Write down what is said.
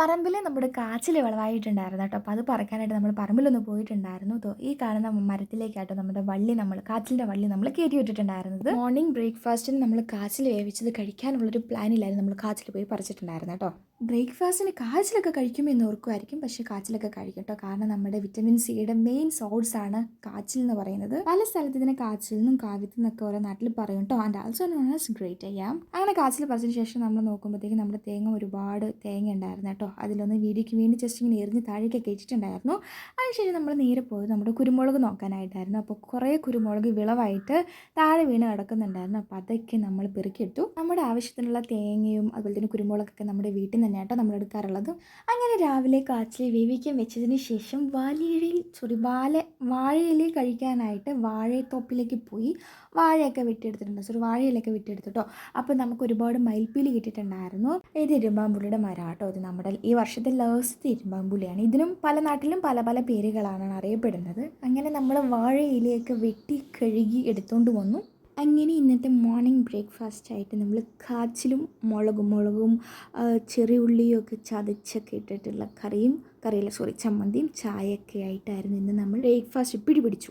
പറമ്പിൽ നമ്മുടെ കാച്ചിൽ വിളവായിട്ടുണ്ടായിരുന്നു കേട്ടോ. അപ്പോൾ അത് പറിക്കാനായിട്ട് നമ്മൾ പറമ്പിലൊന്ന് പോയിട്ടുണ്ടായിരുന്നു. ഈ കാണുന്ന മരത്തിലേക്കാട്ടോ നമ്മുടെ കാച്ചിലിൻ്റെ വള്ളി നമ്മൾ കയറ്റി വിട്ടിട്ടുണ്ടായിരുന്നത്. മോർണിംഗ് ബ്രേക്ക്ഫാസ്റ്റിന് നമ്മൾ കാച്ചിൽ വേവിച്ചത് കഴിക്കാനുള്ളൊരു പ്ലാനില്ലായിരുന്നു നമ്മൾ കാച്ചിൽ പോയി പറിച്ചിട്ടുണ്ടായിരുന്നു കേട്ടോ. ബ്രേക്ക്ഫാസ്റ്റിന് കാച്ചിലൊക്കെ കഴിക്കുമ്പോൾ എന്ന് ഓർക്കുമായിരിക്കും, പക്ഷേ കാച്ചിലൊക്കെ കഴിക്കും കേട്ടോ. കാരണം നമ്മുടെ വിറ്റമിൻ സിയുടെ മെയിൻ സോഴ്സാണ് കാച്ചിൽ എന്ന് പറയുന്നത്. പല സ്ഥലത്ത് ഇതിനെ കാച്ചിൽ നിന്നും കാവ്യത്തിൽ നിന്നൊക്കെ ഓരോ നാട്ടിൽ പറയും കേട്ടോ. And also known as great ചെയ്യാം. അങ്ങനെ കാച്ചിൽ പറിച്ചതിന് ശേഷം നമ്മൾ നോക്കുമ്പോഴത്തേക്കും നമ്മുടെ ഒരുപാട് തേങ്ങ ഉണ്ടായിരുന്നു കേട്ടോ. അതിലൊന്ന് വീഡിയോയ്ക്ക് വേണ്ടി ജസ്റ്റ് ഇങ്ങനെ എറിഞ്ഞ് താഴേക്കൊക്കെ ഇട്ടിട്ടുണ്ടായിരുന്നു. അതിനുശേഷം നമ്മൾ നേരെ പോയത് നമ്മുടെ കുരുമുളക് നോക്കാനായിട്ടായിരുന്നു. അപ്പോൾ കുറേ കുരുമുളക് വിളവായിട്ട് താഴെ വീണ് കിടക്കുന്നുണ്ടായിരുന്നു. അപ്പോൾ അതൊക്കെ നമ്മൾ പെറുക്കിയെടുത്തു. നമ്മുടെ ആവശ്യത്തിനുള്ള തേങ്ങയും അതുപോലെ തന്നെ കുരുമുളകൊക്കെ നമ്മുടെ വീട്ടിൽ നിന്ന് തന്നെ കേട്ടോ നമ്മൾ എടുക്കാറുള്ളത്. അങ്ങനെ രാവിലെ കാച്ചിൽ വേവിക്കാൻ വെച്ചതിന് ശേഷം വാഴയിലയിൽ കഴിക്കാനായിട്ട് വാഴത്തോപ്പിലേക്ക് പോയി വാഴയൊക്കെ വാഴയിലൊക്കെ വെട്ടിയെടുത്തു കേട്ടോ. അപ്പോൾ നമുക്ക് ഒരുപാട് മയിൽപ്പീലി കിട്ടിയിട്ടുണ്ടായിരുന്നു. ഇത് ഇരുമ്പാമ്പുള്ളിയുടെ മരം കേട്ടോ. ഇത് നമ്മുടെ ഈ വർഷത്തെ ലാസ്റ്റ് ഇരുമ്പാമ്പുള്ളിയാണ്. ഇതിനും പല നാട്ടിലും പല പല പേരുകളാണ് അറിയപ്പെടുന്നത്. അങ്ങനെ നമ്മൾ വാഴയിലയൊക്കെ വെട്ടി കഴുകി എടുത്തുകൊണ്ട് വന്നു. അങ്ങനെ ഇന്നത്തെ മോർണിംഗ് ബ്രേക്ക്ഫാസ്റ്റായിട്ട് നമ്മൾ കാച്ചിലും മുളകും ചെറിയ ഉള്ളിയും ഒക്കെ ചതച്ചൊക്കെ ഇട്ടിട്ടുള്ള ചമ്മന്തിയും ചായയൊക്കെ ആയിട്ടായിരുന്നു ഇന്ന് നമ്മൾ ബ്രേക്ക്ഫാസ്റ്റ് പിടിപിടിച്ചു.